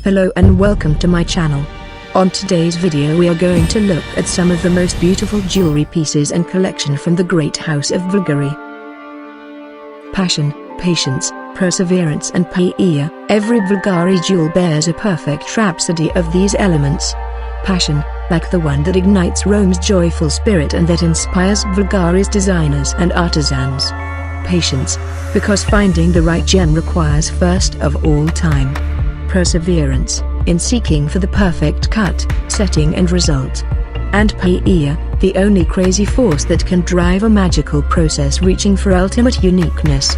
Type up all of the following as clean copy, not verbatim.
Hello and welcome to my channel. On today's video we are going to look at some of the most beautiful jewelry pieces and collection from the great house of BVLGARI. Passion, patience, perseverance and paella. Every BVLGARI jewel bears a perfect rhapsody of these elements. Passion, like the one that ignites Rome's joyful spirit and that inspires BVLGARI's designers and artisans. Patience, because finding the right gem requires first of all time. Perseverance, in seeking for the perfect cut, setting and result. And paella, the only crazy force that can drive a magical process reaching for ultimate uniqueness.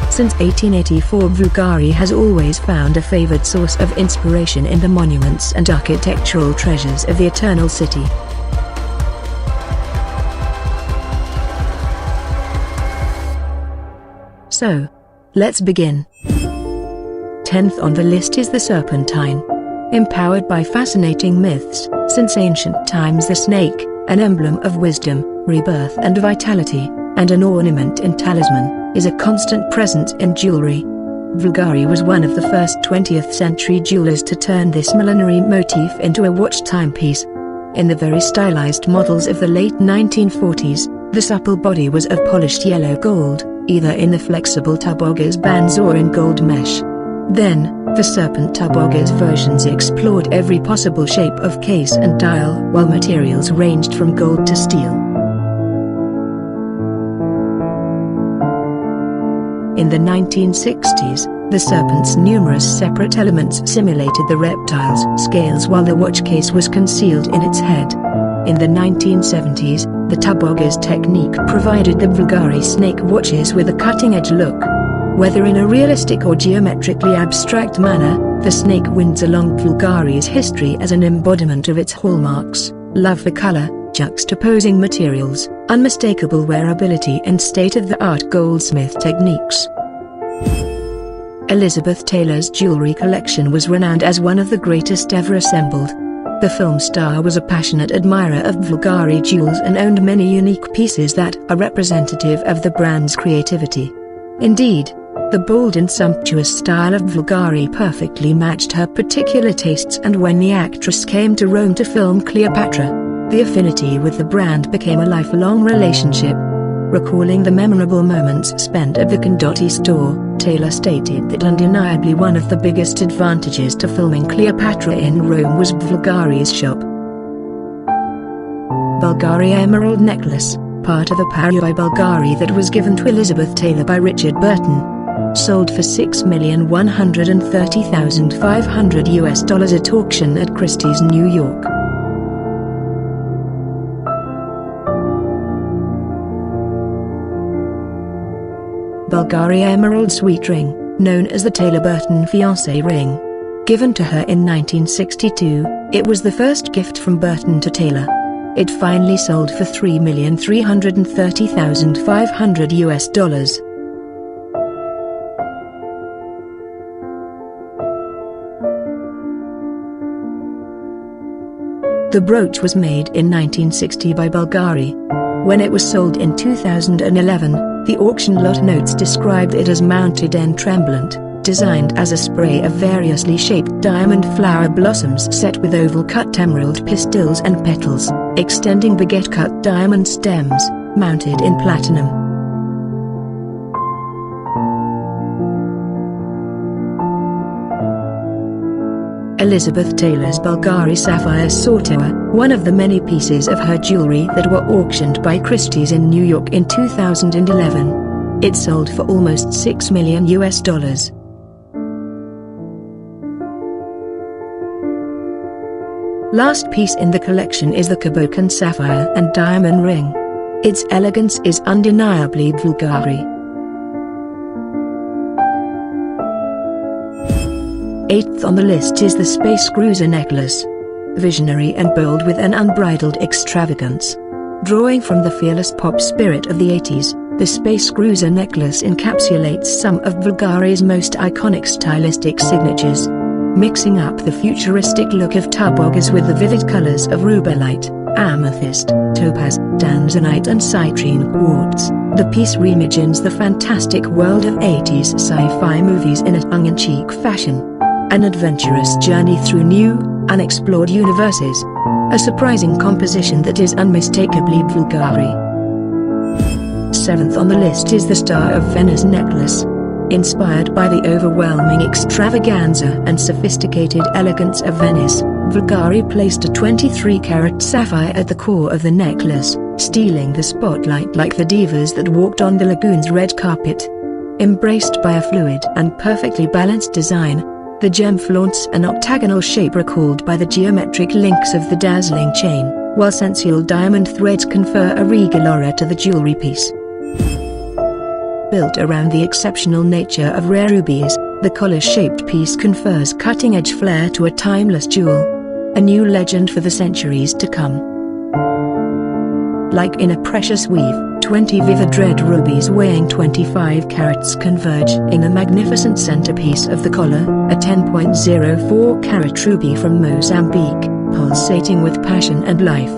Since 1884 BVLGARI has always found a favored source of inspiration in the monuments and architectural treasures of the Eternal City. So, let's begin. 10th on the list is the serpentine. Empowered by fascinating myths, since ancient times the snake, an emblem of wisdom, rebirth and vitality, and an ornament and talisman, is a constant presence in jewelry. BVLGARI was one of the first 20th century jewelers to turn this millenary motif into a watch timepiece. In the very stylized models of the late 1940s, the supple body was of polished yellow gold, either in the flexible tubogers bands or in gold mesh. Then, the serpent tubogers versions explored every possible shape of case and dial, while materials ranged from gold to steel. In the 1960s, the serpent's numerous separate elements simulated the reptile's scales while the watch case was concealed in its head. In the 1970s, the tubogers technique provided the BVLGARI snake watches with a cutting-edge look. Whether in a realistic or geometrically abstract manner, the snake wins along BVLGARI's history as an embodiment of its hallmarks: love for color, juxtaposing materials, unmistakable wearability and state-of-the-art goldsmith techniques. Elizabeth Taylor's jewelry collection was renowned as one of the greatest ever assembled. The film star was a passionate admirer of BVLGARI jewels and owned many unique pieces that are representative of the brand's creativity. Indeed, the bold and sumptuous style of BVLGARI perfectly matched her particular tastes, and when the actress came to Rome to film Cleopatra, the affinity with the brand became a lifelong relationship. Recalling the memorable moments spent at the Condotti store, Taylor stated that undeniably one of the biggest advantages to filming Cleopatra in Rome was BVLGARI's shop. BVLGARI Emerald Necklace, part of a Paris by BVLGARI that was given to Elizabeth Taylor by Richard Burton. Sold for $6,130,500 at auction at Christie's, New York. BVLGARI Emerald Sweet Ring, known as the Taylor Burton Fiancé Ring. Given to her in 1962, it was the first gift from Burton to Taylor. It finally sold for $3,330,500. The brooch was made in 1960 by BVLGARI. When it was sold in 2011, the auction lot notes described it as mounted en tremblant, designed as a spray of variously shaped diamond flower blossoms set with oval-cut emerald pistils and petals, extending baguette-cut diamond stems, mounted in platinum. Elizabeth Taylor's BVLGARI Sapphire Sautour, one of the many pieces of her jewelry that were auctioned by Christie's in New York in 2011. It sold for almost $6 million. Last piece in the collection is the Cabocan Sapphire and Diamond Ring. Its elegance is undeniably BVLGARI. 8th on the list is the Space Cruiser Necklace. Visionary and bold with an unbridled extravagance. Drawing from the fearless pop spirit of the 80s, the Space Cruiser Necklace encapsulates some of BVLGARI's most iconic stylistic signatures. Mixing up the futuristic look of tubogers with the vivid colors of rubellite, amethyst, topaz, tanzanite and citrine quartz, The piece reimagines the fantastic world of 80s sci-fi movies in a tongue-in-cheek fashion. An adventurous journey through new, unexplored universes. A surprising composition that is unmistakably Bulgari. 7th on the list is the Star of Venice necklace. Inspired by the overwhelming extravaganza and sophisticated elegance of Venice, Bulgari placed a 23-carat sapphire at the core of the necklace, stealing the spotlight like the divas that walked on the lagoon's red carpet. Embraced by a fluid and perfectly balanced design, the gem flaunts an octagonal shape recalled by the geometric links of the dazzling chain, while sensual diamond threads confer a regal aura to the jewelry piece. Built around the exceptional nature of rare rubies, the collar-shaped piece confers cutting-edge flair to a timeless jewel. A new legend for the centuries to come. Like in a precious weave, 20 vivid red rubies weighing 25 carats converge in a magnificent centerpiece of the collar, a 10.04-carat ruby from Mozambique, pulsating with passion and life.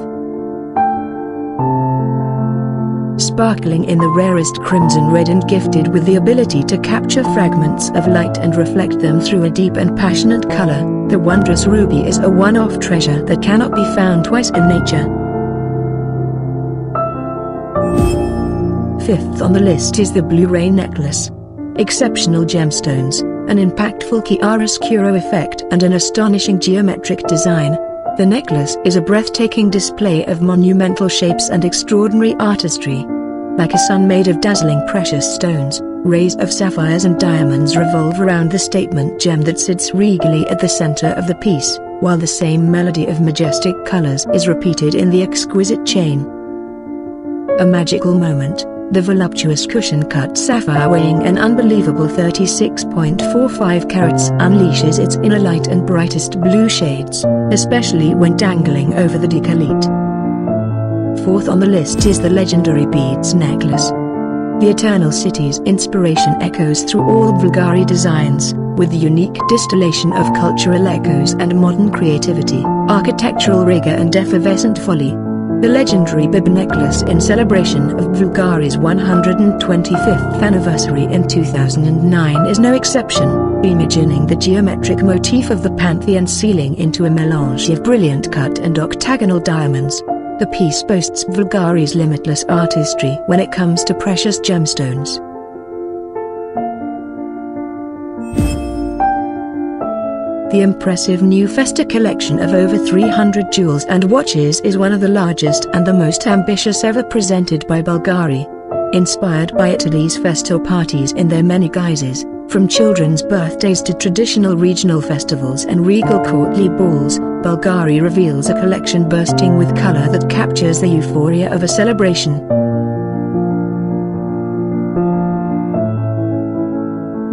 Sparkling in the rarest crimson red and gifted with the ability to capture fragments of light and reflect them through a deep and passionate color, the wondrous ruby is a one-off treasure that cannot be found twice in nature. 5th on the list is the Blu-ray necklace. Exceptional gemstones, an impactful chiaroscuro effect and an astonishing geometric design. The necklace is a breathtaking display of monumental shapes and extraordinary artistry. Like a sun made of dazzling precious stones, rays of sapphires and diamonds revolve around the statement gem that sits regally at the center of the piece, while the same melody of majestic colors is repeated in the exquisite chain. A magical moment. The voluptuous cushion-cut sapphire weighing an unbelievable 36.45 carats unleashes its inner light and brightest blue shades, especially when dangling over the décolleté. 4th on the list is the legendary beads necklace. The Eternal City's inspiration echoes through all Bulgari designs, with the unique distillation of cultural echoes and modern creativity, architectural rigor and effervescent folly. The legendary bib necklace in celebration of Bulgari's 125th anniversary in 2009 is no exception, reimagining the geometric motif of the Pantheon ceiling into a melange of brilliant cut and octagonal diamonds. The piece boasts Bulgari's limitless artistry when it comes to precious gemstones. The impressive new Festa collection of over 300 jewels and watches is one of the largest and the most ambitious ever presented by Bulgari. Inspired by Italy's Festa parties in their many guises, from children's birthdays to traditional regional festivals and regal courtly balls, Bulgari reveals a collection bursting with color that captures the euphoria of a celebration.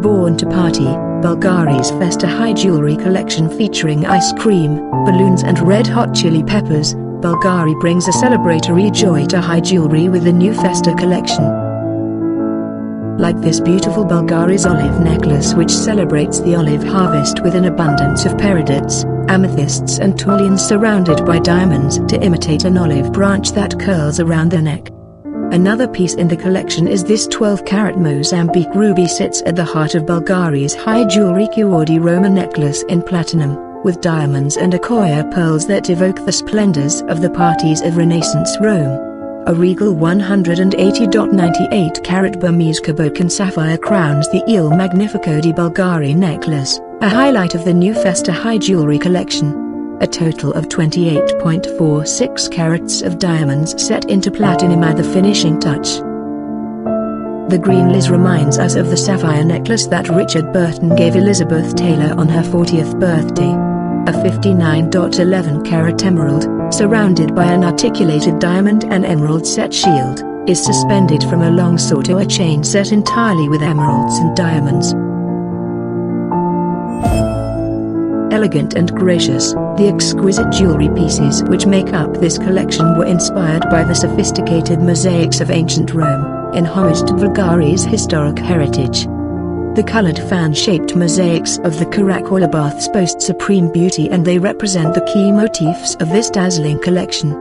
Born to party, Bulgari's Festa High Jewelry collection featuring ice cream, balloons and red-hot chili peppers, Bulgari brings a celebratory joy to high jewelry with the new Festa collection. Like this beautiful Bulgari's olive necklace which celebrates the olive harvest with an abundance of peridots, amethysts and toulians surrounded by diamonds to imitate an olive branch that curls around the neck. Another piece in the collection is this 12-carat Mozambique ruby sits at the heart of Bulgari's high jewelry Cuore Roma necklace in platinum, with diamonds and Akoya pearls that evoke the splendors of the parties of Renaissance Rome. A regal 180.98-carat Burmese Kabokan sapphire crowns the Il Magnifico di Bulgari necklace, a highlight of the new Festa High Jewelry collection. A total of 28.46 carats of diamonds set into platinum add the finishing touch. The green Liz reminds us of the sapphire necklace that Richard Burton gave Elizabeth Taylor on her 40th birthday. A 59.11-carat emerald, surrounded by an articulated diamond and emerald set shield, is suspended from a long sought-after chain set entirely with emeralds and diamonds. Elegant and gracious, the exquisite jewelry pieces which make up this collection were inspired by the sophisticated mosaics of ancient Rome, in homage to Bulgari's historic heritage. The colored fan-shaped mosaics of the Caracalla baths boast supreme beauty and they represent the key motifs of this dazzling collection.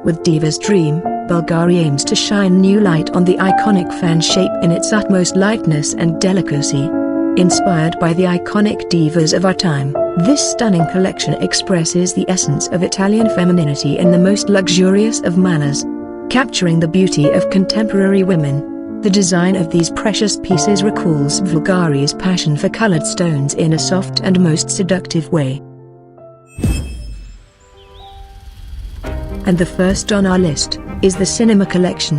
With Diva's Dream, Bulgari aims to shine new light on the iconic fan shape in its utmost lightness and delicacy. Inspired by the iconic divas of our time, this stunning collection expresses the essence of Italian femininity in the most luxurious of manners. Capturing the beauty of contemporary women, the design of these precious pieces recalls Bulgari's passion for colored stones in a soft and most seductive way. And the first on our list is the Cinema Collection.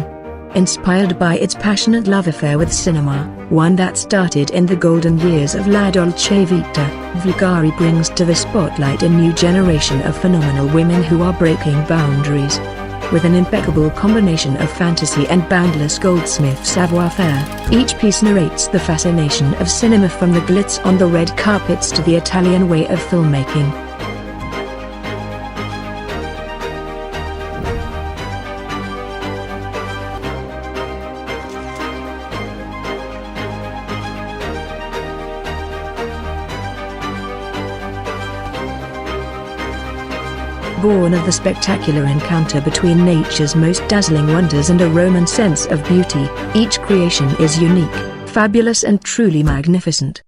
Inspired by its passionate love affair with cinema, one that started in the golden years of La Dolce Vita, BVLGARI brings to the spotlight a new generation of phenomenal women who are breaking boundaries. With an impeccable combination of fantasy and boundless goldsmith savoir-faire, each piece narrates the fascination of cinema, from the glitz on the red carpets to the Italian way of filmmaking. Born of the spectacular encounter between nature's most dazzling wonders and a Roman sense of beauty, each creation is unique, fabulous and truly magnificent.